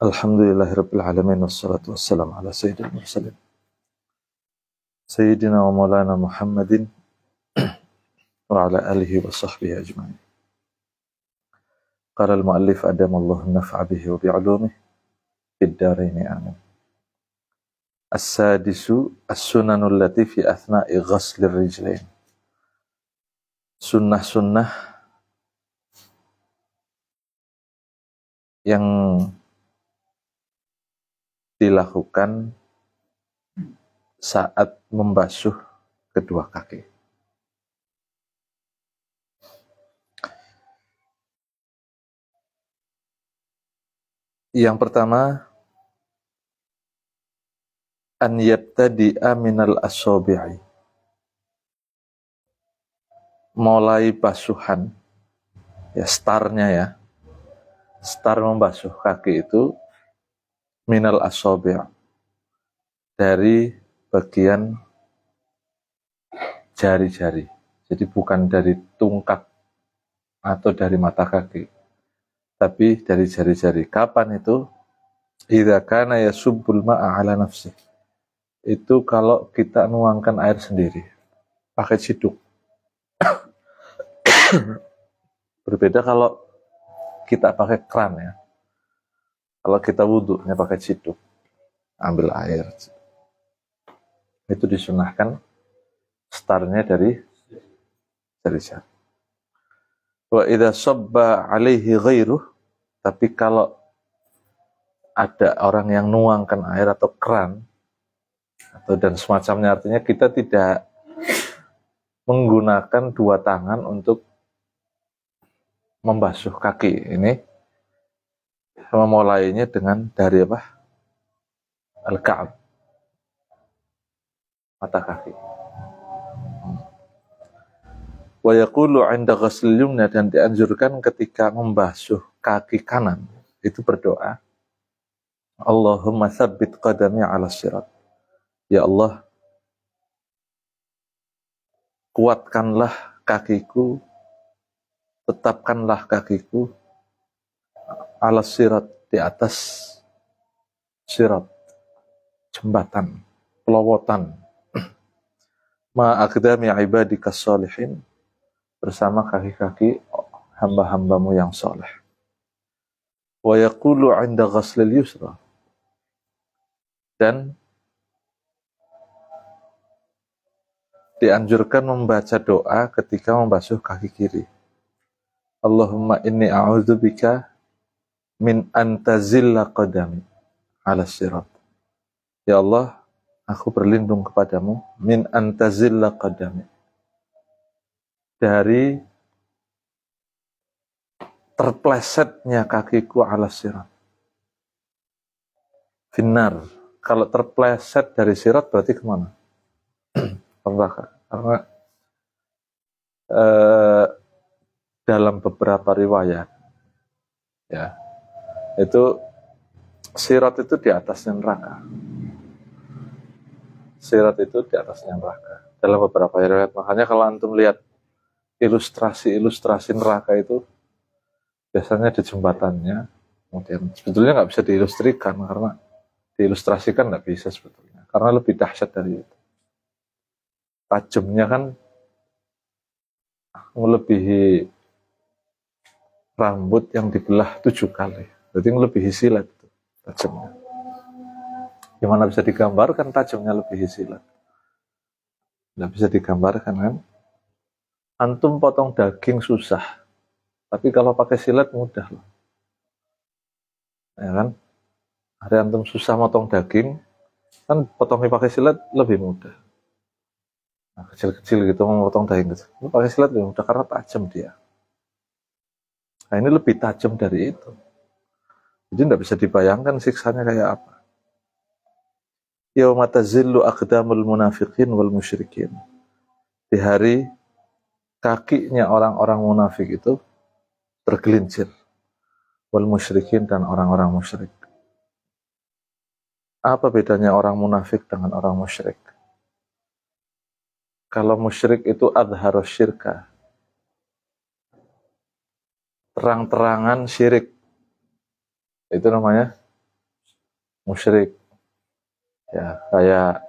Alhamdulillahirabbil alamin wassalatu wassalamu ala sayyidil mursalin sayyidina wa maulana Muhammadin wa ala alihi wa sahbihi ajma'in. Qala al-mu'allif adamallahu an-naf'a bihi wa bi'ulumihi fid dharain amin. As-sadisu as-sunanul lati fi athna'i ghaslir rijlain. Sunnah-sunnah yang dilakukan saat membasuh kedua kaki. Yang pertama, an yabtadi'a minal asabi'i. Mulai basuhan, ya startnya ya. Start membasuh kaki itu minal asabi', dari bagian jari-jari. Jadi bukan dari tungkak atau dari mata kaki, tapi dari jari-jari. Kapan itu? Idza kana yasubbul ma'a ala nafsi. Itu kalau kita nuangkan air sendiri, pakai ciduk. Berbeda kalau kita pakai kran ya. Kalau kita wudhunya pakai ciduk, ambil air. Itu disunahkan startnya dari jari-jari. Wa idza sabba alaihi ghairuh, tapi kalau ada orang yang nuangkan air atau kran atau dan semacamnya, artinya kita tidak menggunakan dua tangan untuk membasuh kaki. Ini memulainya dengan dari apa? Al-Ka'ab, mata kaki. Wa yaqulu 'inda ghaslil yumna, dan dianjurkan ketika membasuh kaki kanan itu berdoa, Allahumma tsabbit qadami 'ala sirat. Ya Allah, kuatkanlah kakiku, tetapkanlah kakiku 'ala sirat, di atas sirat, jembatan, pelowotan, ma'aqdami ibadika sholihin, bersama kaki-kaki hamba-hambamu yang soleh. Wa yaqulu 'inda ghaslil yusra, dan dianjurkan membaca doa ketika membasuh kaki kiri. Allahumma inni a'udzubika min antazilla qadami 'ala sirat. Ya Allah, aku berlindung kepadamu min antazilla qadami, dari terplesetnya kakiku 'ala sirat. Finnar, kalau terpleset dari sirat berarti kemana? Neraka. Karena dalam beberapa riwayat ya, itu sirat itu di atasnya neraka. Sirat itu di atasnya neraka. Dalam beberapa riwayat, makanya kalau antum lihat ilustrasi neraka itu biasanya di jembatannya. Kemudian sebetulnya nggak bisa diilustrikan, karena diilustrasikan nggak bisa sebetulnya, karena lebih dahsyat dari itu. Tajamnya kan melebihi rambut yang dibelah 7 kali. Berarti melebihi silat itu tajamnya. Gimana bisa digambarkan tajamnya lebihi silat? Nggak bisa digambarkan kan? Antum potong daging susah, tapi kalau pakai silat mudah loh. Ya kan? Hari antum susah motong daging, kan potongnya pakai silat lebih mudah. Nah, kecil-kecil gitu mau potong daging kecil, ini pakai silat lebih mudah karena tajam dia. Nah, ini lebih tajam dari itu. Jadi tidak bisa dibayangkan siksanya kayak apa. Yauma tazillu aqdamul munafiqin wal musyrikin. Di hari kakinya orang-orang munafik itu tergelincir, wal musyrikin, dan orang-orang musyrik. Apa bedanya orang munafik dengan orang musyrik? Kalau musyrik itu adharus syirka, terang-terangan syirik, itu namanya musyrik. Ya, kayak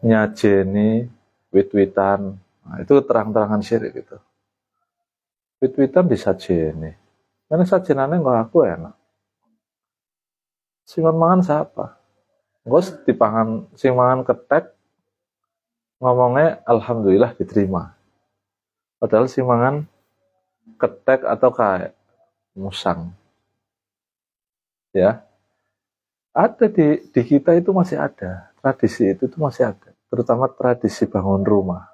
nyajeni wit-witan. Nah, itu terang-terangan syirik itu. Wit-witan disajeni. Karena sajenannya nggak aku enak. Sing mangan siapa? Nggak dipangan sing mangan ketek ngomongnya alhamdulillah diterima. Padahal sing mangan ketek atau kayak musang. Ya. Ada di kita itu masih ada. Tradisi itu masih ada. Terutama tradisi bangun rumah.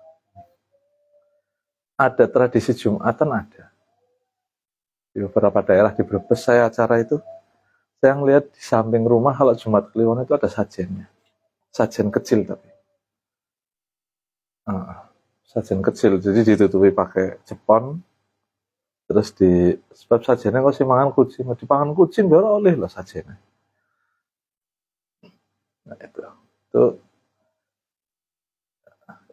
Ada tradisi Jumatan ada. Di beberapa daerah di Brebes saya acara itu, saya ngelihat di samping rumah kalau Jumat Kliwon itu ada sajennya. Sajen kecil tapi. Sajen kecil, jadi ditutupi pakai cepon, terus sebab sajennya kok sih mangan kucing, dipangan kucing baru oleh lah sajennya. Nah itu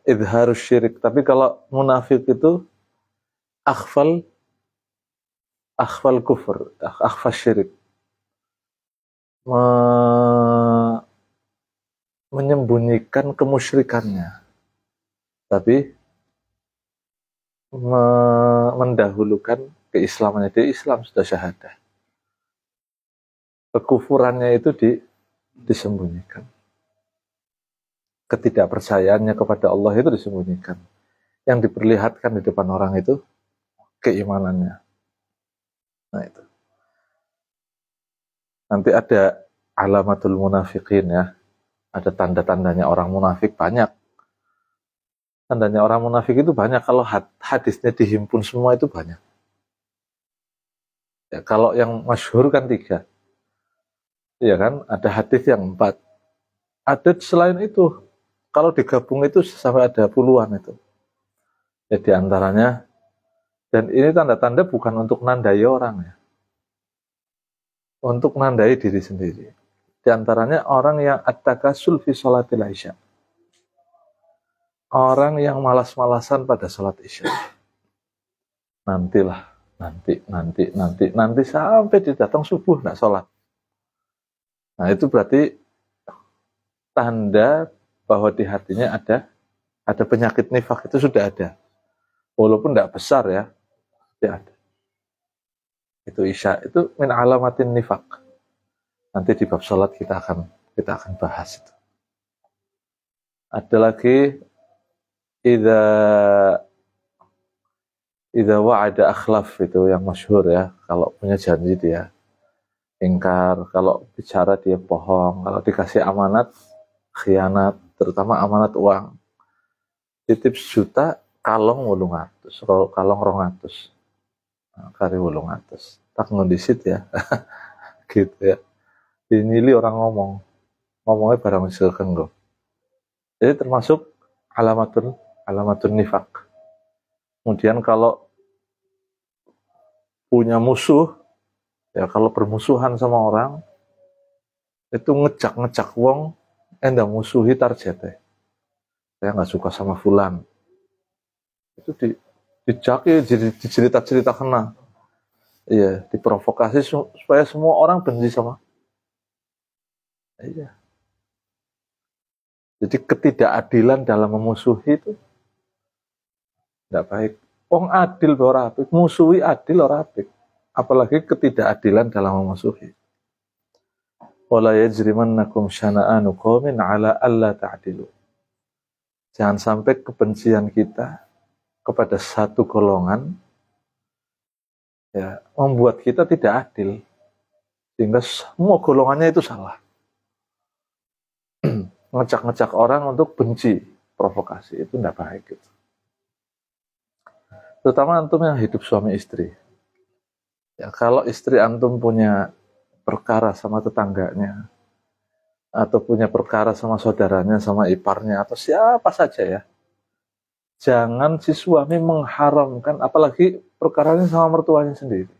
idharus syirik. Tapi kalau munafik itu akhfal kufur, akhfal syirik, menyembunyikan kemusyrikannya, tapi mendahulukan keislamannya. Dia Islam sudah syahadah, kekufurannya itu disembunyikan, ketidakpercayaannya kepada Allah itu disembunyikan. Yang diperlihatkan di depan orang itu keimanannya. Nah itu. Nanti ada alamatul munafiqin ya. Ada tanda-tandanya orang munafik banyak. Tandanya orang munafik itu banyak. Kalau hadisnya dihimpun semua itu banyak. Ya, kalau yang masyhur kan 3. Iya kan? Ada hadis yang 4. Ada selain itu. Kalau digabung itu sampai ada puluhan itu. Ya di antaranya, dan ini tanda-tanda bukan untuk nandai orang ya. Untuk nandai diri sendiri. Di antaranya orang yang at-takasul fi sholatil isya. Orang yang malas-malasan pada sholat isya. Nantilah, nanti sampai datang subuh nggak sholat. Nah itu berarti tanda bahwa di hatinya ada penyakit nifak, itu sudah ada. Walaupun tidak besar ya, tidak ada. Itu isya, itu min alamatin nifak. Nanti di bab sholat kita akan bahas itu. Ada lagi idza wa'ada akhlaf, itu yang masyhur ya. Kalau punya janji dia ingkar, kalau bicara dia bohong, kalau dikasih amanat khianat, terutama amanat uang. Titip juta kalong 800, kalong 200. Kari 800. Tak ngondisit ya. Gitu ya. Dinili orang ngomongnya barang hasil kenggo. Jadi termasuk alamatun nifak. Kemudian kalau punya musuh, ya kalau bermusuhan sama orang, itu ngecak wong, endah musuhi targetnya. Saya nggak suka sama fulan. Itu dijaki, jadi cerita kena. Iya, diprovokasi supaya semua orang benci sama. Iya. Jadi ketidakadilan dalam memusuhi itu tidak baik. Wong adil ora apik, musuhi adil ora apik. Apalagi ketidakadilan dalam memusuhi. Wala yajrimannakum syana'anu qaumin 'ala alla ta'dilu. Jangan sampai kebencian kita kepada satu golongan ya membuat kita tidak adil, sehingga semua golongannya itu salah. Ngecak orang untuk benci, provokasi, itu tidak baik gitu. Terutama antum yang hidup suami istri. Ya, kalau istri antum punya perkara sama tetangganya, atau punya perkara sama saudaranya, sama iparnya, atau siapa saja ya, jangan si suami mengharamkan, apalagi perkaranya sama mertuanya sendiri.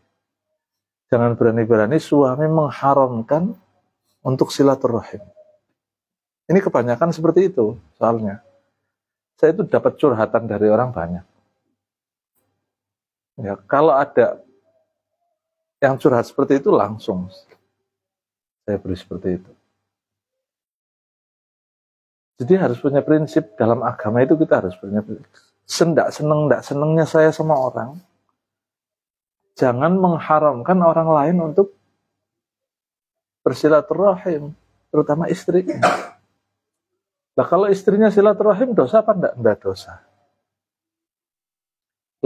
Jangan berani-berani suami mengharamkan untuk silaturahim. Ini kebanyakan seperti itu soalnya. Saya itu dapat curhatan dari orang banyak. Ya, kalau ada yang curhat seperti itu langsung Saya beri seperti itu. Jadi harus punya prinsip dalam agama itu, kita harus punya prinsip. Sendak senengnya saya sama orang, jangan mengharamkan orang lain untuk bersilaturahim, terutama istrinya. Nah, kalau istrinya silaturahim dosa apa enggak? Enggak dosa.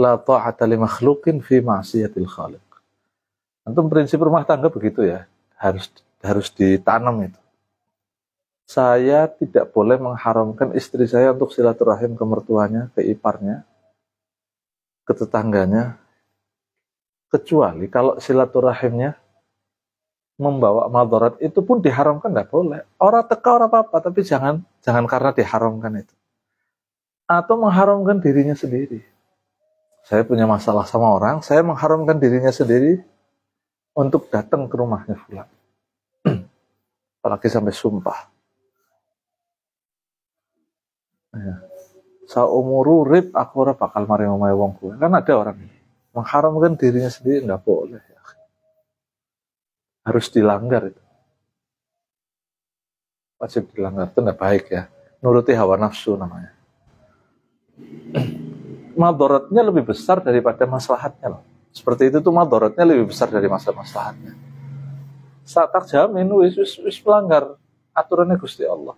La ta'ata li makhluqin fi ma'siyatil khaliq. Antum prinsip rumah tangga begitu ya, harus ditanam itu. Saya tidak boleh mengharamkan istri saya untuk silaturahim ke mertuanya, ke iparnya, ke tetangganya, kecuali kalau silaturahimnya membawa madarat, itu pun diharamkan, tidak boleh. Orang teka orang apa-apa, tapi jangan karena diharamkan itu. Atau mengharamkan dirinya sendiri. Saya punya masalah sama orang, saya mengharamkan dirinya sendiri untuk datang ke rumahnya fulan. Apalagi sampai sumpah. Ya. Saumuru rib aku ora bakal mari omahe wong kuwi. Kan ada orang mengharamkan dirinya sendiri, enggak boleh. Ya. Harus dilanggar itu. Wajib dilanggar, itu enggak baik ya. Nuruti hawa nafsu namanya. Madaratnya lebih besar daripada maslahatnya loh. Seperti itu tuh madaratnya lebih besar dari maslahatnya. Saat tak jamin wis melanggar aturannya Gusti Allah.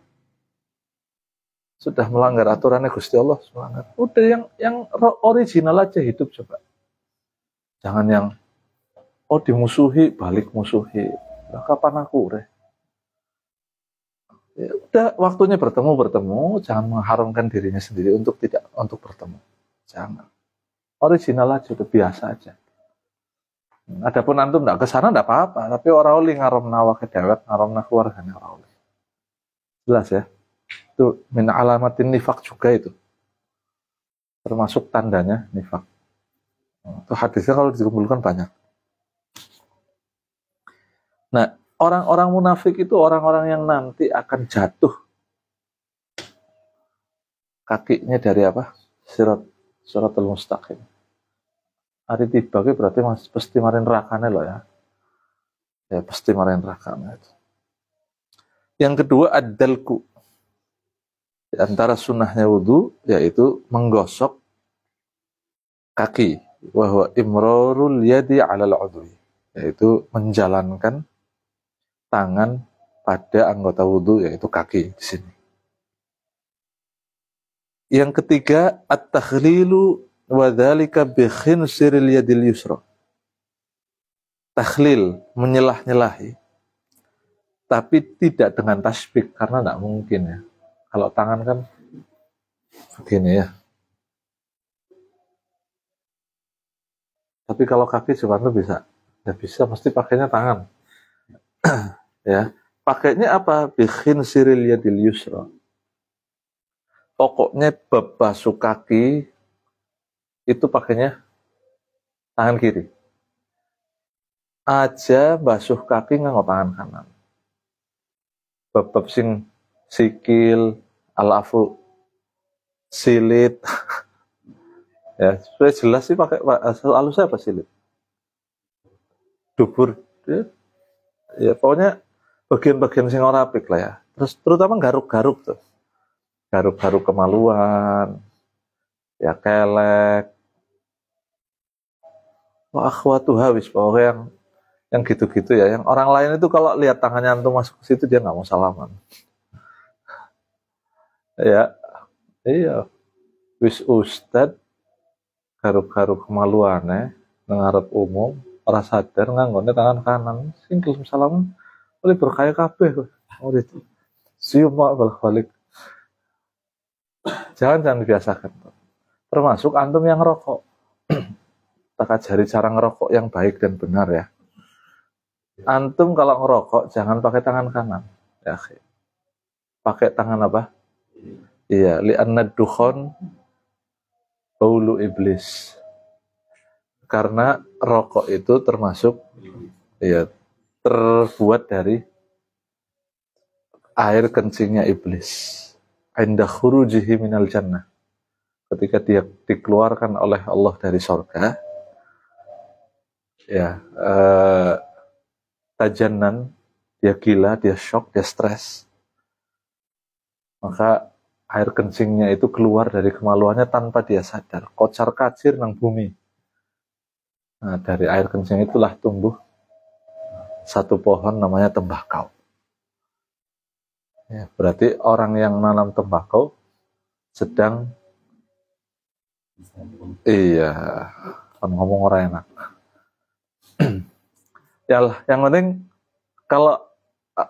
Sudah melanggar aturannya Gusti Allah, melanggar. Udah yang original aja hidup coba. Jangan yang dimusuhi balik musuhi. Nah, kapan aku ya udah waktunya bertemu, jangan mengharamkan dirinya sendiri untuk bertemu. Jangan. Original aja, udah biasa aja. Adapun antum nggak kesana nggak apa-apa, tapi orang oli ngaramna wae dewek, ngaramna keluarganya orang oli. Jelas ya? Itu min alamatin nifak juga itu. Termasuk tandanya nifak. Itu hadisnya kalau dikumpulkan banyak. Nah, orang-orang munafik itu orang-orang yang nanti akan jatuh kakinya dari apa? Siratul mustaqim. Hari tiba berarti pasti marin nerakane loh ya. Ya pasti marin nerakane itu. Yang kedua ad-dalku. Di antara sunnahnya wudu yaitu menggosok kaki. Wahwa imrarul yadi 'alal 'udwi. Yaitu menjalankan tangan pada anggota wudu yaitu kaki di sini. Yang ketiga at-takhlilu wa dzalika bi khinsiril yadil yusra. Takhlil, menyelah-nyelahi, tapi tidak dengan tasbik karena tidak mungkin ya. Kalau tangan kan begini ya. Tapi kalau kaki coba tuh bisa. Tidak bisa, mesti pakainya tangan. Ya, pakainya apa? Bi khinsiril yadil yusra. Pokoknya basuh kaki itu pakainya tangan kiri. Aja basuh kaki nganggo tangan kanan. Bab sing sikil, alafu, silit. Ya, supaya jelas sih pakai alusnya apa silit? Dubur. Ya, pokoknya bagian-bagian sing ora apik lah ya. Terus terutama garuk-garuk tuh. Garuk-garuk kemaluan, ya kelek. Wah, akhwatuha wis pokoknya yang gitu-gitu ya. Yang orang lain itu kalau lihat tangannya antum masuk ke situ dia nggak mau salaman. Ya, iya. Wis ustad garuk-garuk kemaluane ngarep umum, ora sadar nganggone tangan kanan. Sing gelem salaman oleh berkaya kabeh. Murid. Sium balik. Jangan dibiasakan. Termasuk antum yang ngerokok. Tak ajari cara ngerokok yang baik dan benar ya. Antum kalau ngerokok jangan pakai tangan kanan. Ya, pakai tangan apa? Iya, li'anna dukhon baulu iblis. Karena rokok itu termasuk ya terbuat dari air kencingnya iblis. Inda khurujihi minal jannah. Ketika dia dikeluarkan oleh Allah dari surga, ya tajannan dia gila, dia shock, dia stres, maka air kencingnya itu keluar dari kemaluannya tanpa dia sadar, kocar kacir nang bumi. Nah, dari air kencing itulah tumbuh satu pohon namanya tembakau. Ya, berarti orang yang nanam tembakau sedang iya, kan ngomong orang enak. Ya lah, yang penting kalau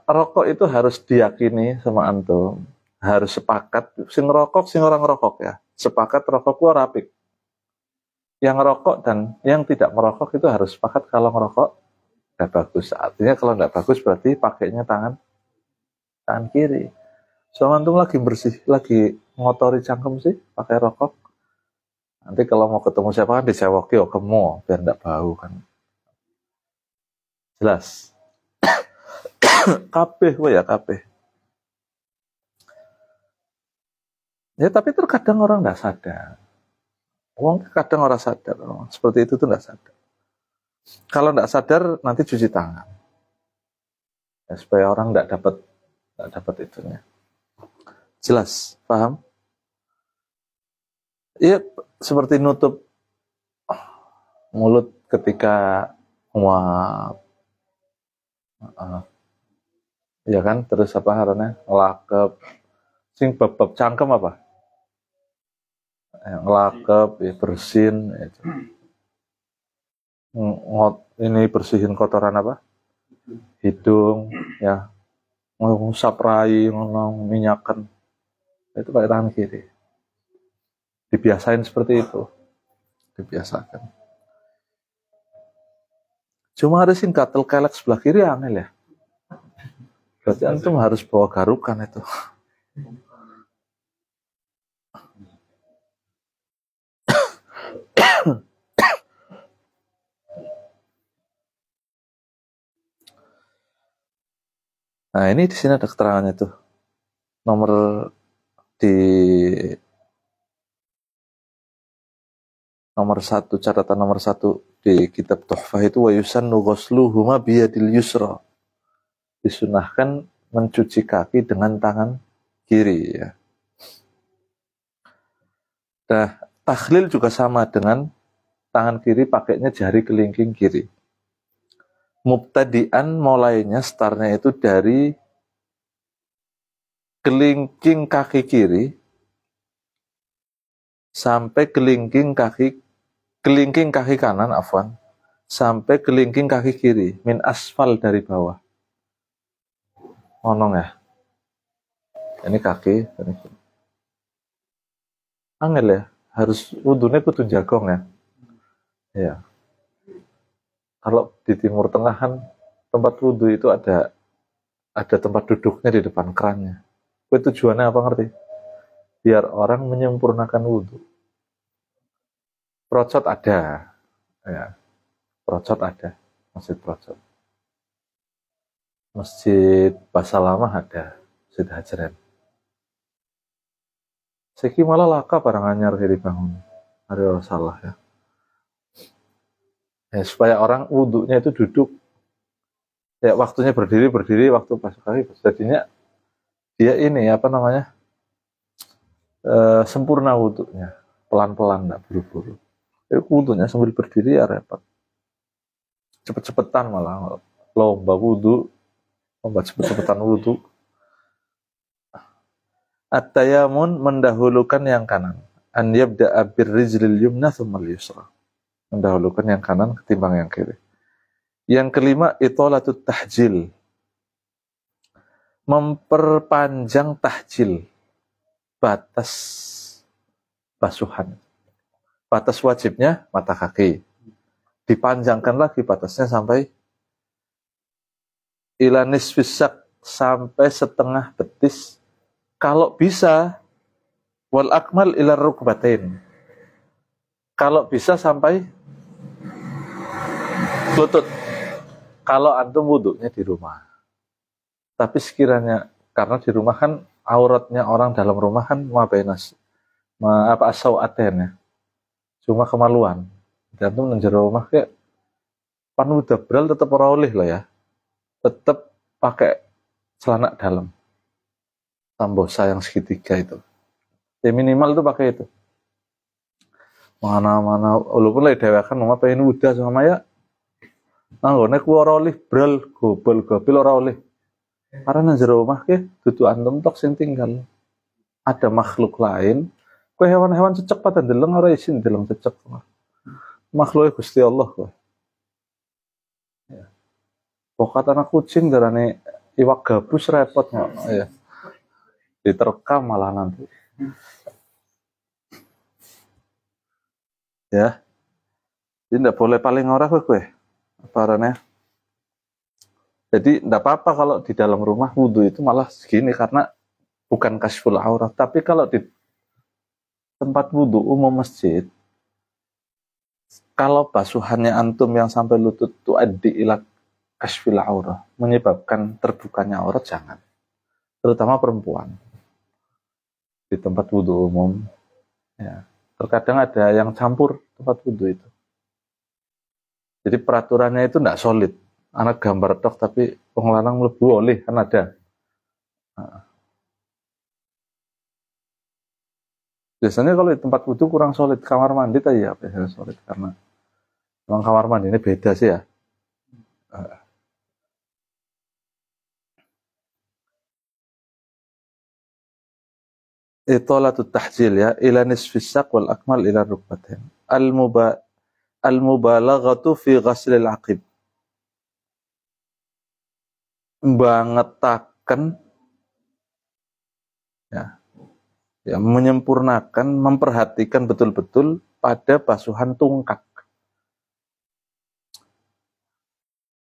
rokok itu harus diyakini sama antum, harus sepakat, sing rokok, sing orang rokok ya, sepakat rokok gua rapik. Yang rokok dan yang tidak merokok itu harus sepakat kalau ngerokok nggak bagus. Artinya kalau nggak bagus berarti pakainya tangan kiri. So antum lagi bersih, lagi ngotori cangkem sih pakai rokok. Nanti kalau mau ketemu siapa kan dicewoki kemo biar nggak bau kan. Jelas. Kabeh ya kabeh. Ya tapi terkadang orang nggak sadar. Kadang orang sadar, seperti itu tuh nggak sadar. Kalau nggak sadar nanti cuci tangan, ya, supaya orang nggak dapat itunya. Jelas, paham? Iya, seperti nutup mulut ketika nguap, ya kan? Terus apa karena ngelakep, sing bab cangkem apa? Ngelakep, ya, bersin, itu. Ini bersihin kotoran apa? Hidung, ya, ngusap rai, minyakan, itu pakai tangan kiri. Dibiasain seperti itu, dibiasakan. Cuma ada sing gatel kelek sebelah kiri angel ya. Berarti antum harus bawa garukan itu. Nah ini di sini ada keterangannya tuh. Catatan nomor 1 di kitab Tuhfah itu wa yusannu ghusluhuma biyadil yusra. Disunahkan mencuci kaki dengan tangan kiri ya. Nah, takhlil juga sama dengan tangan kiri pakainya jari kelingking kiri. Mubtadi'an mulainya startnya itu dari kelingking kaki kiri sampai kelingking kaki kanan sampai kelingking kaki kiri min asfal dari bawah. Onong ya. Ini kaki, ini. Angel ya, harus wudunya kudu jagong ya. Ya. Kalau di Timur Tengah kan tempat wudu itu ada tempat duduknya di depan kerannya. Itu tujuannya apa ngerti? Biar orang menyempurnakan wudu. Procot ada, ya. Procot ada, masjid procot. Masjid Basalamah ada, Masjid Hajren. Seki malah laka barang anyar dibangun. Hari orang salah ya. Ya, supaya orang wudunya itu duduk, ya waktunya berdiri, waktu basuh kaki, jadinya dia ini apa namanya sempurna wudunya, pelan-pelan, nggak buru-buru. Jadi wudunya sambil berdiri ya repot, cepet-cepetan malah lomba wudu, lomba cepet-cepetan wudu. At-tayamun mendahulukan yang kanan, an yabda'a birrijlil yumna tsummal yusra. Mendahulukan yang kanan ketimbang yang kiri. Yang kelima, itolatut tahjil. Memperpanjang tahjil. Batas basuhan. Batas wajibnya mata kaki. Dipanjangkan lagi batasnya sampai ila nisfisak, sampai setengah betis. Kalau bisa, wal akmal ila rukbatain. Kalau bisa sampai lutut. Kalau antum wudhunya di rumah. Tapi sekiranya karena di rumah kan auratnya orang dalam rumah kan asau'aten ya. Cuma kemaluan. Dan antum menjero rumah kayak pan udabral tetap ora oleh lah ya. Tetap pakai celana dalam, tambosa yang segitiga itu. Ya minimal itu pakai itu. Mana-mana, walaupun lagi dewakan, mama pengen udah sama ya. Nanggone ku ora oleh bral, gobel ora oleh. Karena jero omah ke dudu antum tok sing tinggal. Ada makhluk lain, kowe hewan-hewan cecek pada ndeleng ora isin ndeleng cecek. Makhluk Gusti Allah kowe. Ya. Pokat anak kucing darane iwak gabus repot ngono ya. Diterkam malah nanti. Ya. Jadi tidak boleh paling ora kowe. Aparane. Jadi tidak apa-apa kalau di dalam rumah wudhu itu malah segini karena bukan kasful aurat. Tapi kalau di tempat wudhu umum masjid, kalau basuhannya antum yang sampai lutut itu addi ila kasfil aurat, menyebabkan terbukanya aurat, jangan. Terutama perempuan di tempat wudhu umum. Ya. Terkadang ada yang campur tempat wudhu itu. Jadi peraturannya itu tidak solid. Anak gambar tok tapi wong lanang mlebu oleh kan ada. Nah. Biasanya kalau di tempat wudhu kurang solid, kamar mandi tadi ya biasanya solid karena memang kamar mandi ini beda sih ya. Italatut tahjil ya ila nisfis saq wal akmal ila rukbatain. Al-mubalaghatu fi ghaslil aqib. Bangetaken ya, menyempurnakan, memperhatikan betul-betul pada basuhan tungkak.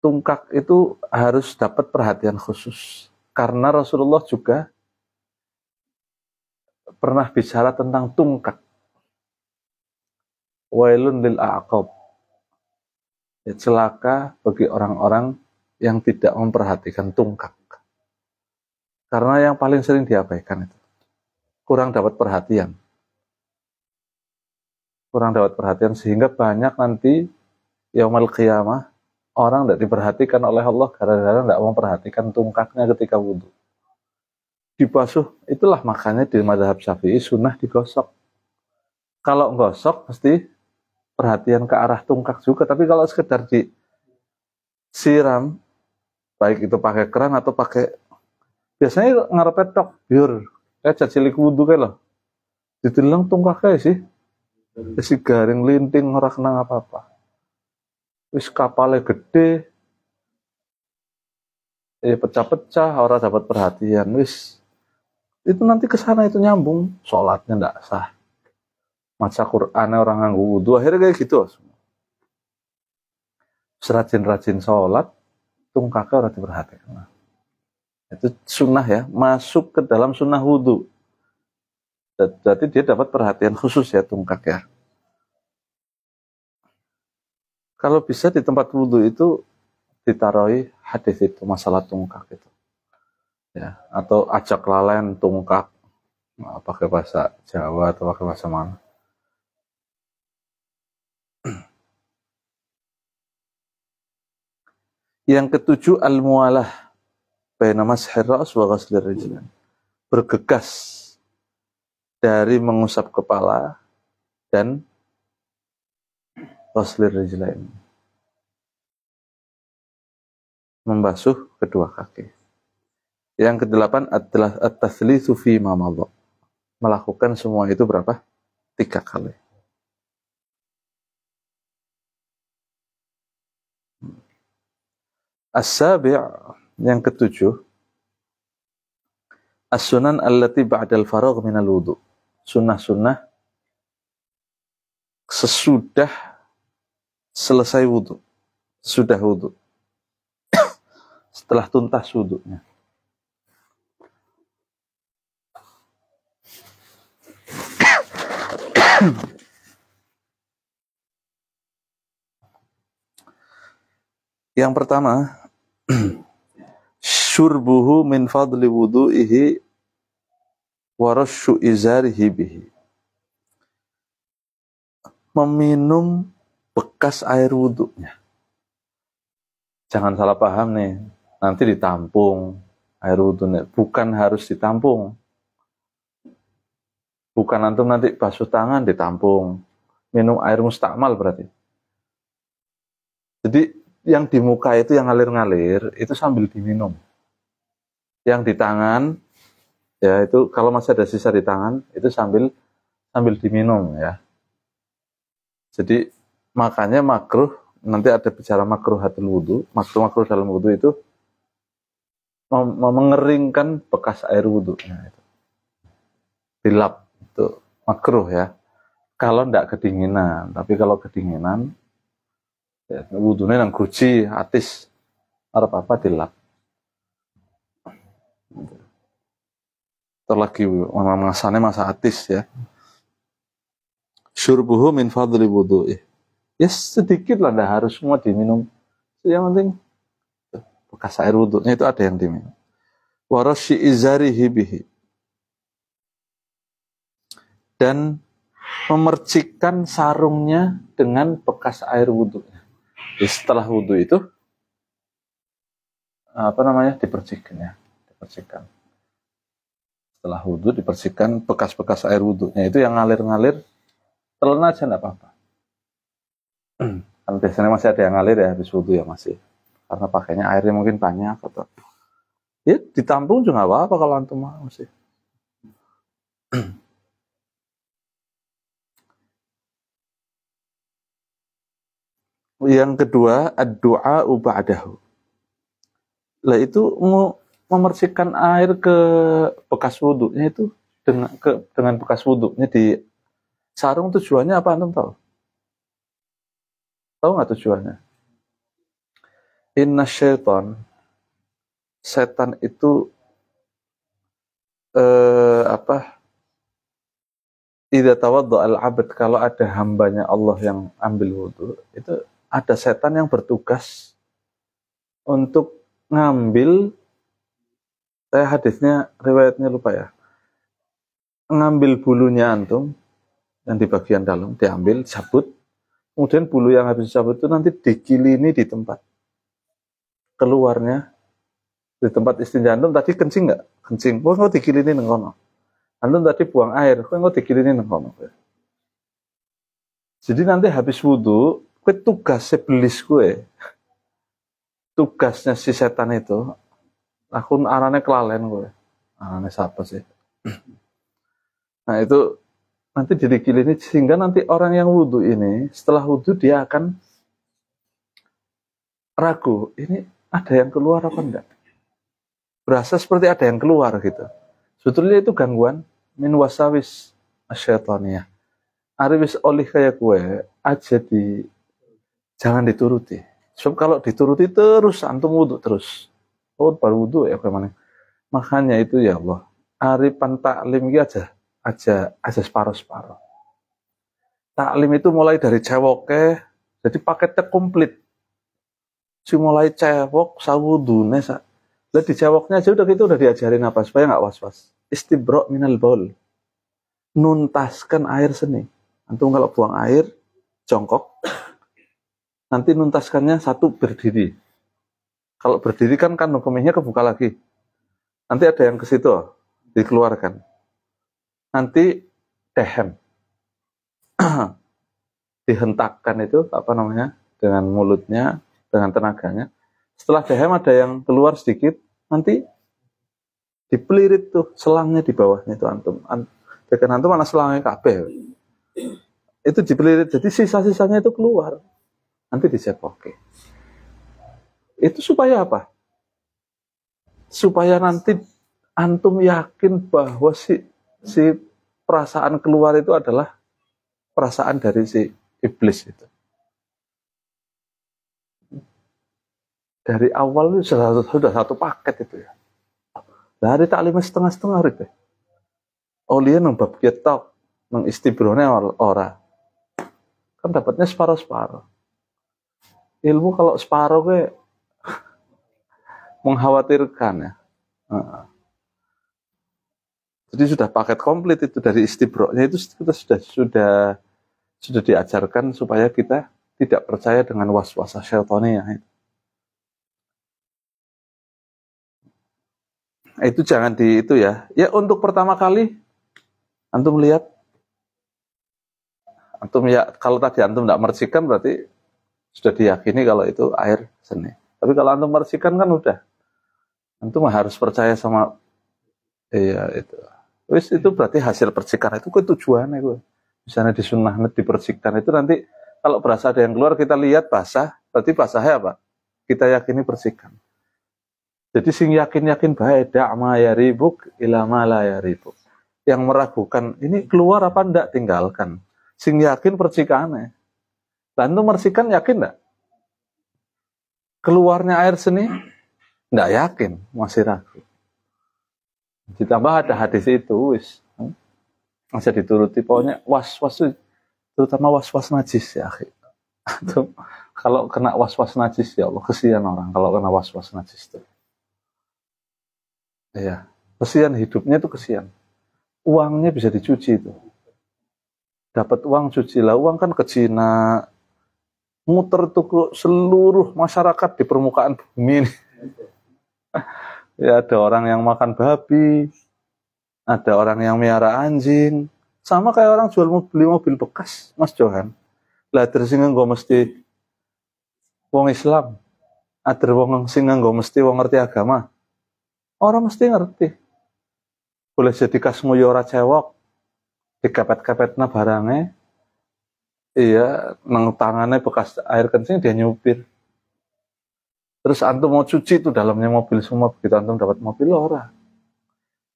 Tungkak itu harus dapat perhatian khusus karena Rasulullah juga pernah bicara tentang tungkak. Wailun lil a'qab. Ya, celaka bagi orang-orang yang tidak memperhatikan tungkak. Karena yang paling sering diabaikan itu kurang dapat perhatian. Kurang dapat perhatian sehingga banyak nanti yaumul qiyamah orang tidak diperhatikan oleh Allah gara-gara tidak memperhatikan tungkaknya ketika wudhu. Dibasuh, itulah makanya di mazhab Syafi'i sunnah digosok. Kalau gosok pasti perhatian ke arah tungkak juga, tapi kalau sekedar disiram, baik itu pakai keran atau pakai, biasanya ngarepe tok biur, kayak cilik wudhu kayak loh, ditilang tungkaknya sih, si garing linting ora kena apa-apa, wis kapalnya gede, pecah-pecah, orang dapat perhatian, wis itu nanti kesana itu nyambung, sholatnya ndak sah, maca Quran orang nganggu wudhu, akhirnya kayak gitu. Serajin-rajin sholat, tungkaknya orang diperhatikan. Itu sunnah ya, masuk ke dalam sunnah wudhu. Jadi dia dapat perhatian khusus ya tungkak ya. Kalau bisa di tempat wudhu itu ditaruhi hadis itu, masalah tungkak itu. Ya, atau ajak lalen tungkak, pakai bahasa Jawa atau pakai bahasa mana. Yang ketujuh, al-mualah baina mashir ra's wa ghaslir rijlain. Bergegas dari mengusap kepala dan ghaslir rijlain. Membasuh kedua kaki. Yang kedelapan adalah at-tathlitsu fi ma madha. Melakukan semua itu berapa? 3 kali. As-sabi' yang ketujuh, as-sunan allati ba'dal faragh minal wudu. Sunnah-sunnah sesudah selesai wudu, sesudah wudu, setelah tuntas wudunya. Yang pertama, syurbuhu min fadli wudu'ihi wa rasyu izarihi bihi. Meminum bekas air wudunya. Jangan salah paham nih. nanti ditampung air wudhunya. Bukan harus ditampung. Bukan antum nanti basuh tangan ditampung. Minum air mustakmal berarti. Jadi yang di muka itu yang ngalir-ngalir itu sambil diminum. Yang di tangan ya itu kalau masih ada sisa di tangan itu sambil diminum ya. Jadi makanya makruh, nanti ada bicara makruhatul wudhu. Makruh dalam wudhu itu mengeringkan bekas air wudhunya itu. Dilap itu makruh ya. Kalau tidak kedinginan, tapi kalau kedinginan ya, wudhunya yang guci, atis, apa dilap. Terlagi masanya masa atis ya. Syurbuhu min fadli wudhu'ih. Ya sedikit lah, tidak harus semua diminum. Yang penting bekas air wudhunya itu ada yang diminum. Warasyi izarihi bihi. Dan memercikkan sarungnya dengan bekas air wudhunya. Jadi setelah wudhu itu dipercikkan ya, dipercikkan. Setelah wudhu dipercikkan bekas-bekas air wudhunya itu yang ngalir-ngalir, telan aja enggak apa-apa. Kan biasanya masih ada yang ngalir ya habis wudhu ya masih. Karena pakainya airnya mungkin banyak atau ya ditampung juga nggak apa-apa kalau antum mau sih. Yang kedua, ad-du'a ba'dahu. Lah itu mau memercikkan air ke bekas wudhunya itu dengan bekas wudhunya di sarung, tujuannya apa antum tahu? Tahu nggak tujuannya? Inna setan itu idza tawadda al-'abd, kalau ada hambanya Allah yang ambil wudhu, itu ada setan yang bertugas untuk ngambil, saya hadisnya riwayatnya lupa ya, ngambil bulunya antum yang di bagian dalam diambil, cabut, kemudian bulu yang habis cabut itu nanti dikilini di tempat keluarnya, di tempat istinja antum tadi kencing nggak? Kencing, kok nggak dikilini nengkono. Antum tadi buang air, kok nggak dikilini nengkono. Jadi nanti habis wudhu, tugas iblis tugasnya si setan itu, aku arane kelalen arane siapa sih? Nah itu nanti dikilini sehingga nanti orang yang wudhu ini setelah wudhu dia akan ragu, ini ada yang keluar apa enggak? Berasa seperti ada yang keluar gitu. Sebetulnya itu gangguan min wasawis asyaitaniyah. Arifis oleh kayak gue aja jangan dituruti. Sebab kalau dituruti terus antum wudhu terus. Oh baru wudhu ya bagaimana? Makanya itu ya Allah. Arifan taklim aja separuh-separuh. Taklim itu mulai dari cewoknya, jadi paketnya komplit. Si mulai cewok, sawudune, lah di cewoknya aja udah diajarin apa supaya nggak was-was. Istibro' minal baul. Nuntaskan air seni. Antum kalau buang air, jongkok, nanti nuntaskannya satu berdiri. Kalau berdiri kan kemihnya kebuka lagi. Nanti ada yang ke situ, dikeluarkan. Nanti dehem. Dihentakkan itu, dengan mulutnya, dengan tenaganya. Setelah dehem ada yang keluar sedikit, nanti dipelirit tuh selangnya di bawahnya itu antum. Dekat antum mana selangnya kabeh. Itu dipelirit, jadi sisa-sisanya itu keluar. Nanti dicepoke. Itu supaya apa? Supaya nanti antum yakin bahwa si perasaan keluar itu adalah perasaan dari si iblis itu. Dari awal itu sudah satu paket itu ya. Dari taklimnya setengah-setengah itu. Olian membab ketok, mengistibrone ora. Kan dapatnya separuh-separuh. Ilmu kalau separuh mengkhawatirkan ya. Jadi sudah paket komplit itu dari istibroknya itu kita sudah diajarkan supaya kita tidak percaya dengan was-was syaitaniyah itu. Itu jangan di itu ya. Ya untuk pertama kali antum lihat, antum ya kalau tadi antum tidak mercikan berarti sudah diyakini kalau itu air seni. Tapi kalau antum mercikan kan udah, antum harus percaya sama iya itu. Wis itu berarti hasil percikan itu tujuannya gue. Misalnya di sunnah dipercikan itu nanti kalau berasa ada yang keluar kita lihat basah, berarti basahnya apa? Kita yakini percikan. Jadi sing yakin-yakin baik da'ma ya ribuk ilama la ya ribuk. Yang meragukan ini keluar apa enggak tinggalkan. Sing yakin percikannya. Dan itu percikan yakin enggak? Keluarnya air seni enggak yakin, masih ragu. Ditambah ada hadis itu wis. Masih dituruti pokoknya was-was terutama was-was najis ya. Kalau kena was-was najis ya Allah kesian orang kalau kena was-was najis itu. Iya, kesian hidupnya itu kesian. Uangnya bisa dicuci itu. Dapat uang cucilah, uang kan ke Cina, muter tuh ke seluruh masyarakat di permukaan bumi ini. Ya ada orang yang makan babi, ada orang yang miara anjing, sama kayak orang jual beli mobil bekas, Mas Johan. Lah terus sing nggo mesti wong Islam, ada wong sing nggo mesti wong ngerti agama. Orang mesti ngerti. Boleh jadi kasmu ya ora cewek, dikepet-kepetna barangnya, iya, nang tangannya bekas air kencing dia nyupir. Terus antum mau cuci itu dalamnya mobil semua, begitu antum dapat mobil ora.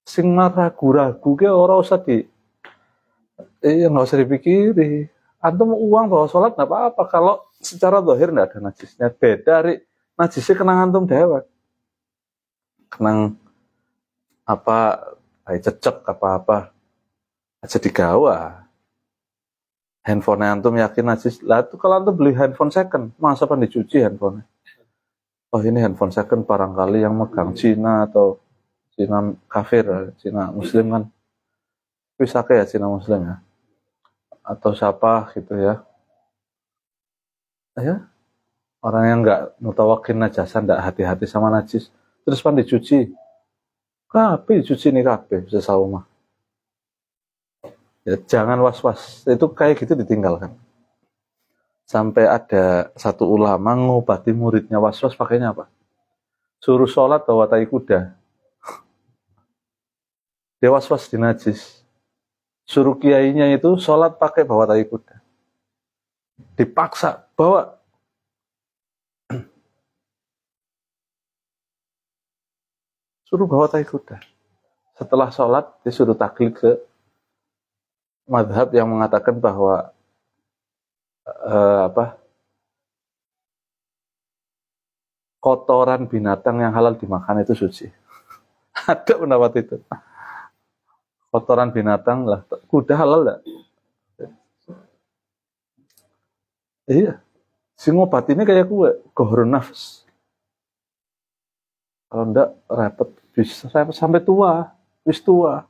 Sing ragu-ragu ke ora usah nggak usah dipikiri. Antum uang bawa sholat nggak apa-apa kalau secara zahir nggak ada najisnya. Beda dari najisnya kenang antum dewek. Kenang apa cecek apa-apa aja digawa. Handphone antum yakin najis. Lah itu kalau antum beli handphone second, masa pan dicuci handphone? Oh ini handphone second barangkali yang megang Cina atau Cina kafir, Cina Muslim kan. Bisa kayak Cina Muslim ya. Atau siapa gitu ya. Ya, orang yang nggak mutawakin najasan, nggak hati-hati sama najis. Terus pan dicuci. Kabeh dicuci nih kabeh bisa saumah. Ya, jangan was-was. Itu kayak gitu ditinggalkan. Sampai ada satu ulama ngobati muridnya was-was pakainya apa? Suruh sholat bawa tai kuda. Dia was-was di najis. Suruh kiainya itu sholat pakai bawa tai kuda. Dipaksa bawa. Suruh bawa tai kuda. Setelah sholat disuruh taklid ke madhab yang mengatakan bahwa kotoran binatang yang halal dimakan itu suci. Ada pendapat itu. Kotoran binatang lah, kuda halal enggak? Iya. Si ngobat ini kayak gue, gohron nafs. Kalau enggak repot, bisa repot sampai tua, wis tua.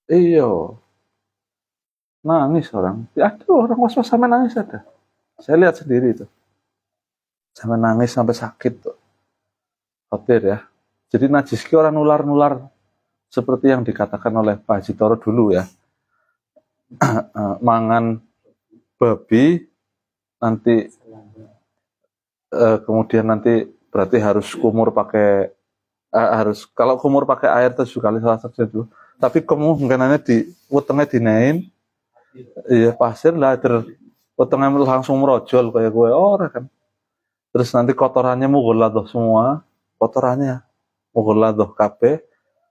Iya. Nangis orang. Ya, ada orang was-was sampai nangis ada. Saya lihat sendiri itu. Sampai nangis sampai sakit tuh. Khawatir ya. Jadi najis ki orang nular-nular seperti yang dikatakan oleh Pak Haji Toro dulu ya. Mangan babi nanti kemudian nanti berarti harus kumur pakai harus kalau kumur pakai air 7 kali salah satu dulu. Tapi kemungkinannya di wetenge dinain iya pasir lah wetenge langsung merojol kayak gue orang kan. Terus nanti kotorannya mughalladoh semua, kotorannya mughalladoh kabeh.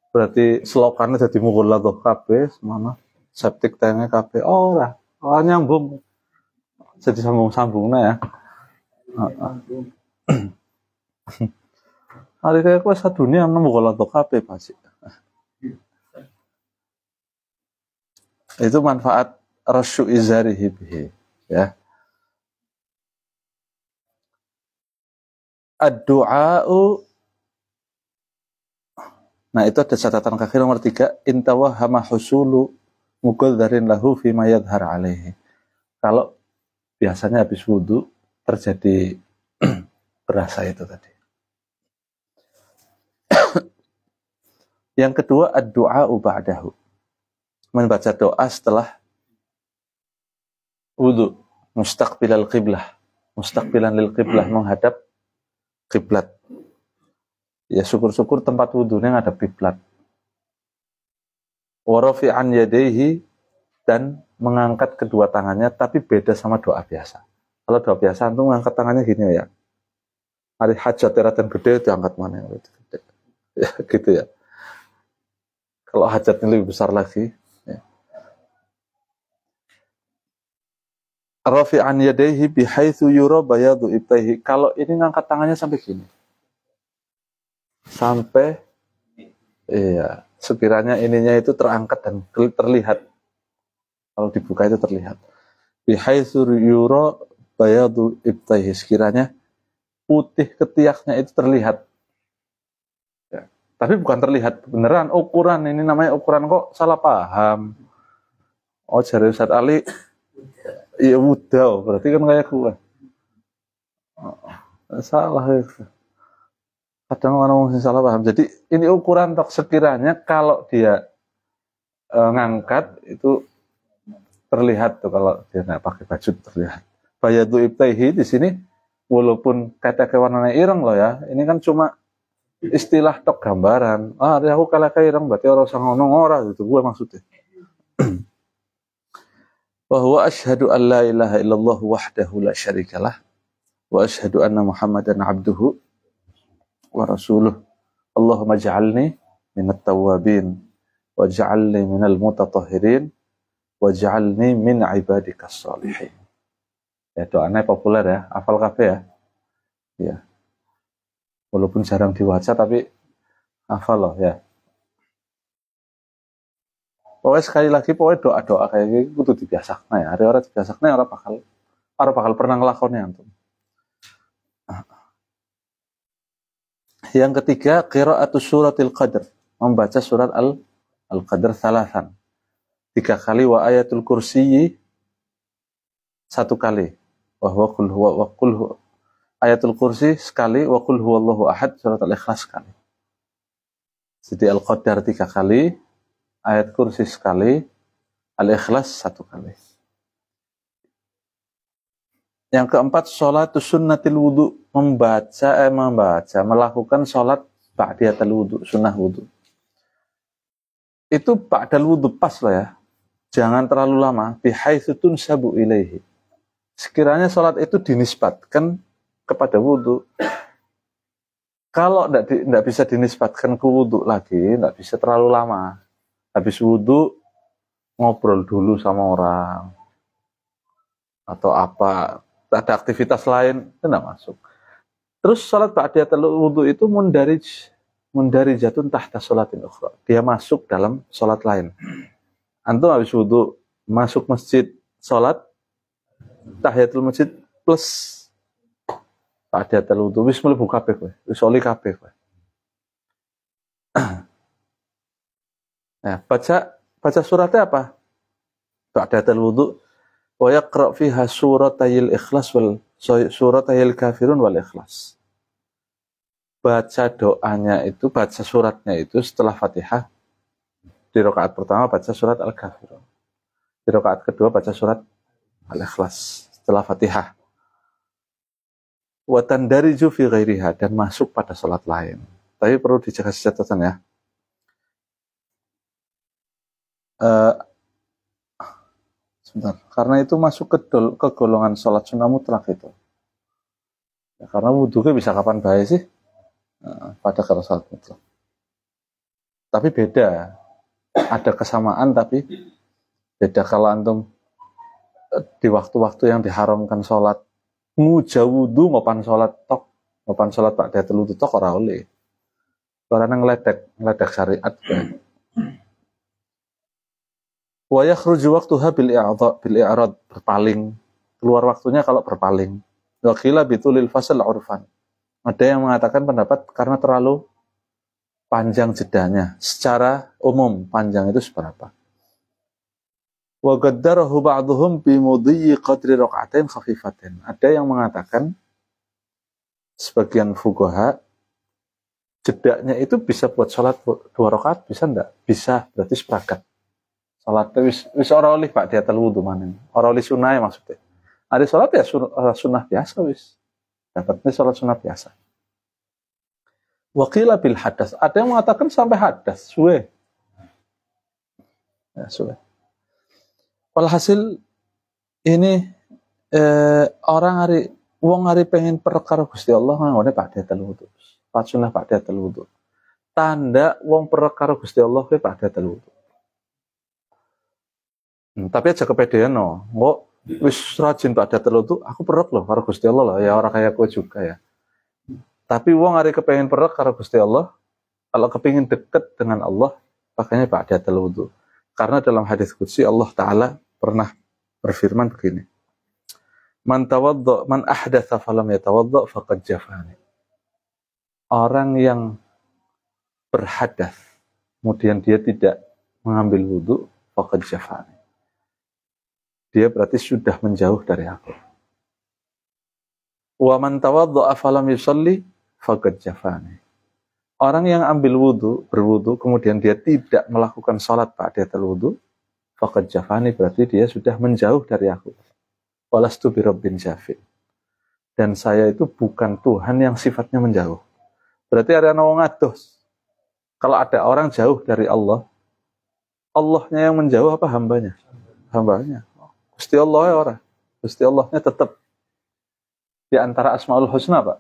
Berarti selokannya jadi mughalladoh kabeh semana. Septic tanknya kabeh ora nyambung. Jadi sambung-sambungnya ya. Hari kayak gue sadunia nemu mughalladoh kabeh pasti. Itu manfaat rasyu izarihi bihi ya. Ad-du'a'u. Nah itu ada catatan kaki nomor 3, intawahama husulu mughadzarin lahu fima yadhhar alaihi. Kalau biasanya habis wudu terjadi berasa itu tadi. Yang kedua, ad-du'a ba'dahu. Membaca doa setelah wudu. Mustaqbilal qiblah. Mustaqbilan lil qiblah, menghadap kiblat. Ya syukur-syukur tempat wudunya ngadap kiblat. Wa rafi'an yadayhi, dan mengangkat kedua tangannya, tapi beda sama doa biasa. Kalau doa biasa itu mengangkat tangannya gini ya. Hari hajat teratan gede diangkat mana yang lebih gede. Ya gitu ya. Kalau hajatnya lebih besar lagi, ya. Rafi'an yadayhi bihaitsu yura bayadu ibtaihi. Kalau ini ngangkat tangannya sampai gini. Sampai iya, sekiranya ininya itu terangkat dan terlihat. Kalau dibuka itu terlihat. Bihaitsu yura bayadu ibtaihi. Sekiranya putih ketiaknya itu terlihat. Ya. Tapi bukan terlihat beneran ukuran, ini namanya ukuran, kok salah paham. Oh, jari Ustaz Ali, iya udah, berarti kan kayak gue. Salah itu. Kadang orang salah paham. Jadi ini ukuran tok, sekiranya kalau dia ngangkat itu terlihat tuh, kalau dia nggak pakai baju terlihat. Bayadu ibtaihi di sini walaupun kata warnanya ireng loh ya, ini kan cuma istilah tok gambaran. Ah, dia aku kalah ireng berarti orang sangonong ora gitu gue maksudnya. Wa huwa asyhadu an la ilaha illallah wahdahu la syarikalah wa asyhadu anna Muhammadan abduhu wa rasuluh. Allahumma ja'alni minat tawwabin waj'alni minal mutatahhirin waj'alni min ibadikas shalihin. Ya, doanya populer ya, hafal kafe ya. Ya. Walaupun jarang dibaca tapi hafal loh ya. Pokoknya sekali lagi, pokoknya doa-doa kayak gitu kudu dibiasakna ya. Ada orang dibiasakna, orang bakal pernah ngelakonnya antum. Yang ketiga, qira'atus suratil qadr, membaca surat al-qadr salasan. 3 kali, wa ayatul kursiyi 1 kali. Wa qul huwa ayatul kursi sekali, wa qul huwallahu ahad, surat al-ikhlas sekali. Jadi al-qadar 3 kali, ayat kursi sekali, al-ikhlas 1 kali. Yang keempat, sholatus sunnatil wudu, melakukan sholat ba'diyatul wudu, sunnah wudu. Itu ba'dal wudu pas loh ya. Jangan terlalu lama, bihaitsu tunsabu ilaihi. Sekiranya sholat itu dinisbatkan kepada wudu. Kalau tidak bisa dinisbatkan ke wudu lagi, tidak bisa terlalu lama. Habis wudu ngobrol dulu sama orang atau apa, ada aktivitas lain, itu tidak masuk. Terus sholat ba'diyatul wudu itu mundari jatun tahta sholatin ukhra. Dia masuk dalam sholat lain. Antum habis wudu masuk masjid, sholat tahiyatul masjid plus ba'diyatul wudu, wis mlebu kabeh kowe, wis oli kabeh kowe. Nah, baca suratnya apa? Ba'datul wudu wa yaqra' fiha suratayil ikhlas wal suratayil kafirun wal ikhlas. Baca doanya itu, baca suratnya itu setelah Fatihah. Di rakaat pertama baca surat al-kafirun. Di rakaat kedua baca surat al-ikhlas setelah Fatihah. Wa tandariju fi ghairiha, dan masuk pada salat lain. Tapi perlu dijaga catatan ya. Sebentar, karena itu masuk ke golongan sholat sunnah mutlak itu. Ya, karena wudhunya bisa kapan baik sih? Pada kalau sholat mutlak. Tapi beda, ada kesamaan tapi beda. Kalau antum di waktu-waktu yang diharamkan sholat, nguja wudhu ngopan sholat tok, ngopan sholat ba'datul wudu tok ora oleh. Karena ngeledek syariat. Wa yakhruju waqtuha bil i'rad, berpaling. Keluar waktunya kalau berpaling. Wa qila bitulil fasl urfan. Ada yang mengatakan pendapat karena terlalu panjang jedanya. Secara umum panjang itu seberapa? Wa qaddarahu ba'dhum bi mudhi qadri rak'atain khafifatin. Ada yang mengatakan, sebagian fuqaha, jedanya itu bisa buat sholat 2 rakaat, bisa enggak? Bisa, berarti sepakat. Sholatnya wis ora oleh Pak dia wudu maning. Ora oleh sunah maksudnya. Ada sholat ya sunnah biasa wis. Dapatnya sholat sunnah biasa. Wakila bil hadas. Ada yang mengatakan sampai hadas. Suwe. Ya, suwe. Walhasil ini wong hari pengen perkara Gusti Allah ngene Pak dia wudu. Sunah Pak dia wudu. Tanda wong perkara Gusti Allah kuwi Pak dia wudu. Tapi aja kepedean no. Kok wis rajin Pak dia wudu, aku perek loh karo Gusti Allah loh. Ya orang kayak kowe juga ya. Tapi wong hari kepengen perek karo Gusti Allah, kalau kepingin deket dengan Allah, pakainya Pak dia wudu. Karena dalam hadis qudsi Allah Ta'ala pernah berfirman begini. Man ahdatsa falam yatawadda faqad jafani. Orang yang berhadas kemudian dia tidak mengambil wudu, faqad jafani. Dia berarti sudah menjauh dari aku. Wa man tawadda falam yusalli faqad jafani. Orang yang berwudu kemudian dia tidak melakukan salat ba'da wudu, faqad jafani, berarti dia sudah menjauh dari aku. Walastu birabbin jafin. Dan saya itu bukan Tuhan yang sifatnya menjauh. Berarti ada wong adoh. Kalau ada orang jauh dari Allah, Allahnya yang menjauh apa hambanya? Hambanya. Gusti Allah ya orang. Gusti Allahnya tetap di antara Asmaul Husna, Pak.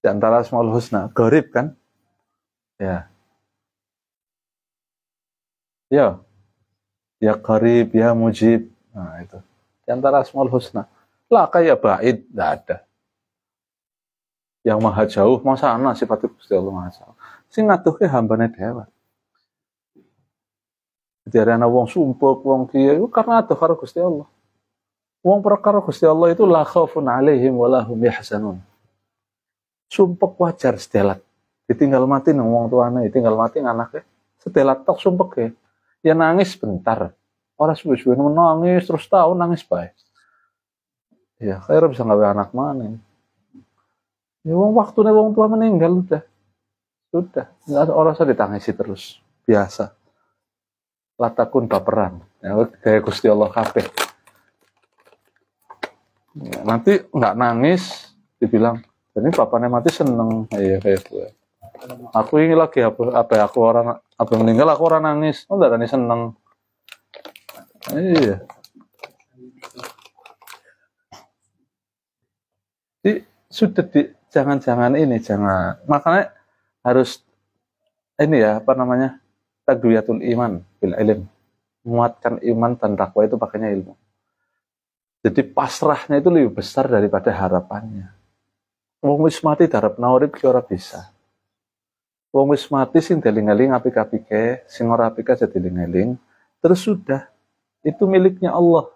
Di antara Asmaul Husna, Gharib kan? Ya. Ya. Ya Qarib, ya Mujib. Nah, itu. Di antara Asmaul Husna. Lah kayak Ba'id, enggak ada. Yang maha jauh, masa ana sifatnya Gusti Allah maha jauh. Sing ngaduhke hambane dewa. Jadi ana wong sumpek, wong kiye karena aduh karo Gusti Allah. Wong perkara Gusti Allah itu la khaufun alaihim wa lahum yahzanun. Sumpek wajar sedelat. Ditinggal mati nang wong tuane, ditinggal mati anake. Sedelat tok sumpek ya. Ya nangis bentar. Orang suwe-suwe menangis terus tahun nangis bae. Ya, kaya bisa gawe anak mana. Ya waktunya wong tua meninggal udah. Sudah, enggak orang usah ditangisi terus. Biasa. Latakun baperan. Ya, kayak Gusti Allah kabeh. Ya, nanti enggak nangis dibilang, "Ini bapaknya mati seneng." Iya kayak gue. Aku ini lagi apa aku orang apa meninggal aku orang nangis, enggak ada seneng. Iya. Jadi sudah jangan makanya harus ini ya apa namanya taqwiyatul iman bil ilm, menguatkan iman dan takwa itu pakainya ilmu. Jadi pasrahnya itu lebih besar daripada harapannya. Wong wis mati darep urip ki ora bisa. Wong wis mati sing deling-eling apik-apike, sing ora apik aja deling-eling, terus sudah itu miliknya Allah.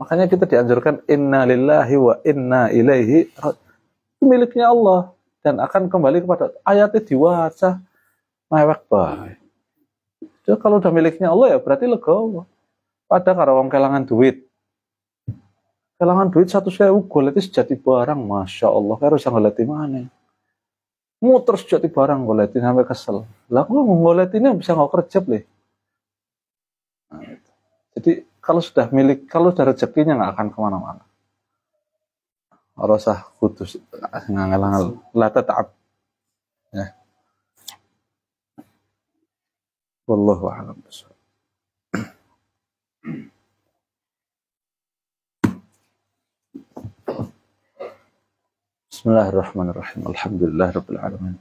Makanya kita dianjurkan inna lillahi wa inna ilaihi, itu miliknya Allah dan akan kembali kepada ayatnya diwaca mewek bae. Jadi kalau udah miliknya Allah ya berarti legowo. Pada karo wong kelangan duit. Kelangan duit 100.000 golek sejati barang, Masya Allah, harus golek mana? Muter sejati barang goletin sampai kesel. Lah aku ngoletinnya bisa nggak kerja boleh. Nah, jadi kalau sudah milik, kalau sudah rezekinya nggak akan kemana-mana. Rasah kudus ngangal-ngangal la tata'ab. Ya. Wallahu a'lam bishawab. Bismillahirrahmanirrahim. Alhamdulillahirabbil alamin.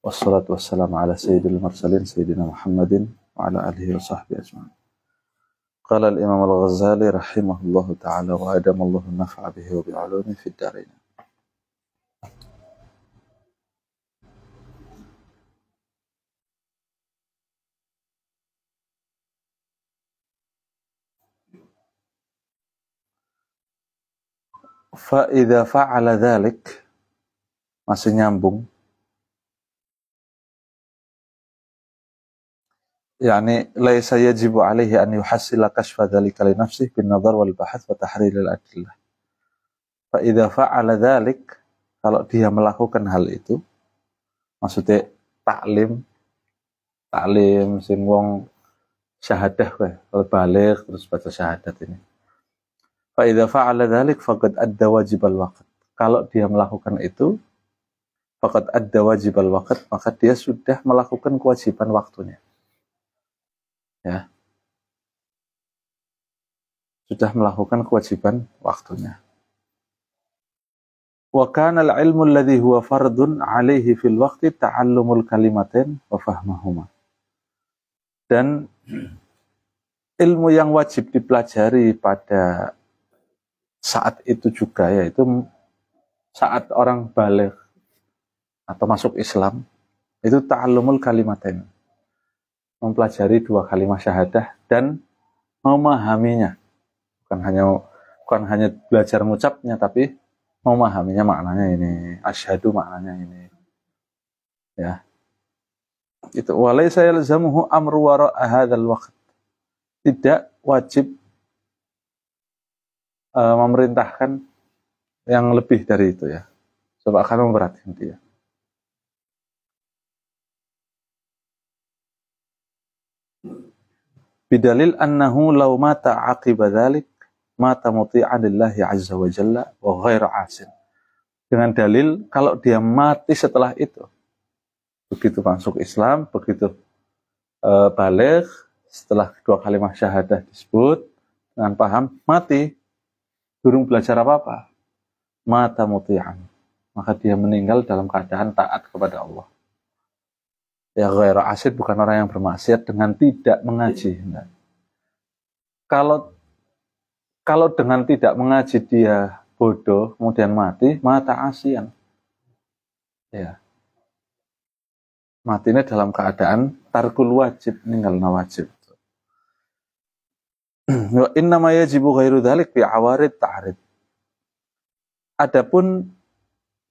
Wassalatu wassalamu ala sayyidil mursalin sayyidina Muhammadin wa ala alihi wa sahbihi ajma'in. Qala al-Imam al-Ghazali rahimahullahu ta'ala wa adamallahu an-naf'a bihi wa bi'ulumi fid darain. Fa idza fa'ala dzalik, masih nyambung. Yani laisa yajibu alaihi an yuhassila kashfa dzalika li nafsihi bin nadhar wal bahath wa tahrir al adillah. Fa idza fa'ala dzalik, kalau dia melakukan hal itu, maksudnya taklim sing wong syahadah kae, kalau balik terus baca syahadat ini. Fa idza fa'ala dzalik faqad adda wajibal waqt. Kalau dia melakukan itu, faqad adda wajibal waqt, maka dia sudah melakukan kewajiban waktunya. Ya. Sudah melakukan kewajiban waktunya. Wa kana al-ilmu alladhi huwa fardun 'alaihi fil waqti ta'allumul kalimatain wa fahmahuma. Dan ilmu yang wajib dipelajari pada saat itu juga, yaitu saat orang balik atau masuk Islam, itu ta'allumul kalimatain, mempelajari 2 kalimat syahadah dan memahaminya. Bukan hanya belajar mengucapnya, tapi memahaminya, maknanya ini, asyhadu maknanya ini. Ya. Itu walaysa yalzamuhu amru wara'a hadzal waqt. Tidak wajib memerintahkan yang lebih dari itu ya. Sebab akan memberatkan dia. Bidalil annahu law mata aqiba dzalik mata muti'an lillahi azza wa jalla wa ghairu asin. Dengan dalil kalau dia mati setelah itu, begitu masuk Islam, begitu balik, setelah 2 kalimat syahadah disebut dengan paham, mati belum belajar apa-apa, mata muti'an, maka dia meninggal dalam keadaan taat kepada Allah. Ya, ghairu asid, bukan orang yang bermaksiat dengan tidak mengaji. Nah, kalau dengan tidak mengaji dia bodoh kemudian mati, mata asian. Ya. Matinya dalam keadaan tarkul wajib, meninggalna wajib. Wa inna ma yajibu ghairu dzalik bi awarid ta'rid. Adapun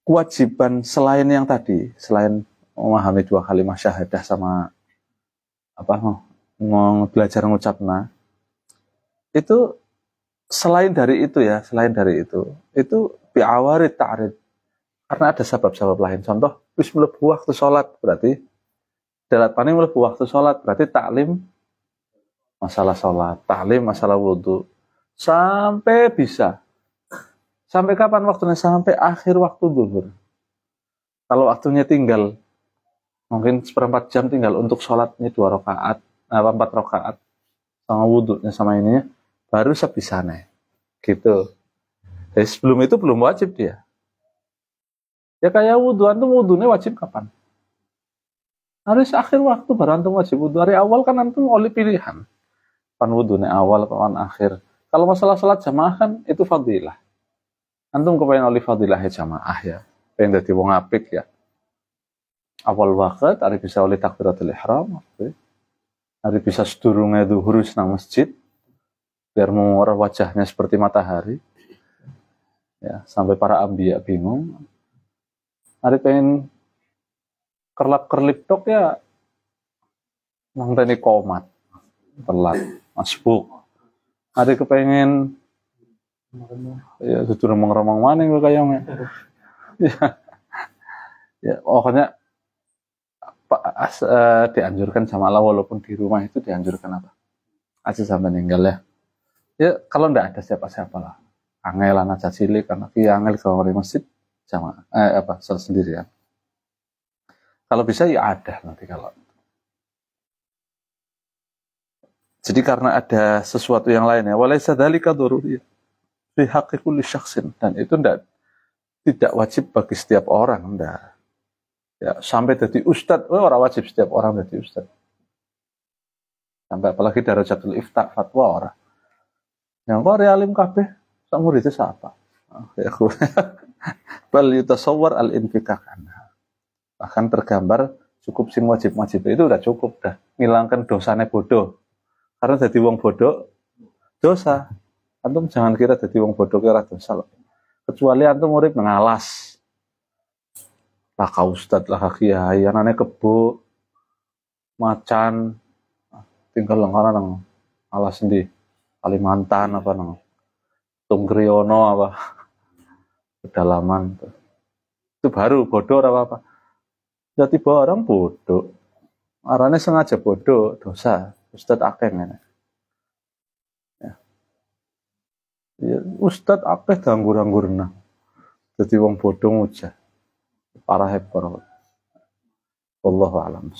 kewajiban selain yang tadi, selain memahami 2 kalimat syahadah sama mau belajar ngucapna, itu selain dari itu itu bi awarid ta'rid. Karena ada sebab-sebab lain. Contoh, wis mlebu waktu sholat, berarti dalat paning mlebu waktu sholat, berarti taklim masalah sholat, taklim masalah wudhu, sampai bisa. Sampai kapan waktunya? Sampai akhir waktu zuhur. Kalau waktunya tinggal, mungkin 1/4 jam tinggal untuk sholatnya 2 rakaat, 4 rakaat, sama wudhunya sama ininya, baru sebisanya. Gitu. Jadi sebelum itu belum wajib dia. Ya kayak wudhu, antum wudhunya wajib kapan? Harus akhir waktu baru antum wajib wudhu. Hari awal kan antum oleh pilihan. Pan wudhunya awal, pan akhir. Kalau masalah salat jamaah kan itu fadilah. Antum kepengen oleh fadilah ya jamaah ya. Pengen dadi wong apik ya. Awal waktu, hari bisa oleh takbiratul ihram. Hari bisa sedurunge zuhur nang masjid. Biar menguar wajahnya seperti matahari. Ya, sampai para ambiya bingung. Hari pengen kerlap-kerlip tok ya nangteni komat telat masbuk. Hari kepengen ya tutur remong-remong maning kayaknya. Ya, pokoknya dianjurkan sama Allah, walaupun di rumah itu dianjurkan apa? Aja sampai meninggal ya. Ya kalau ndak ada siapa-siapa lah. Angel anak cilik, anak angel kalau di masjid sama sendirian. Kalau bisa ya ada nanti kalau. Jadi karena ada sesuatu yang lain ya, walaysa dzalika daruriyah fi haqqi kulli syakhsin, dan itu tidak wajib bagi setiap orang, enggak. Ya, sampai jadi ustad, orang wajib setiap orang jadi ustad. Sampai apalagi darajatul ifta fatwa orang. Yang kok alim kabeh sak muridé siapa? Ya bal yutasawwar al-infikak anha. Bahkan tergambar cukup sing wajib-wajib itu udah cukup, dah ngilangkan dosane bodoh. Karena jadi wong bodoh dosa. Antum jangan kira jadi wong bodoh kira dosa loh. Kecuali antum urip ngalas. Lah ka ustad, lah ka kiai, anane kebo macan tinggal lengkana nang alas endi? Kalimantan apa nang Tunggriono apa pedalaman tuh. Itu baru bodoh apa-apa. Ya tiba orang bodoh. Arane sengaja bodoh, dosa. Ustadz akeh ngene. Ya. Ya, Ustadz akeh anggur-anggurna. Jadi wong bodoh ngujah. Parah hepor. Wallahu a'lam.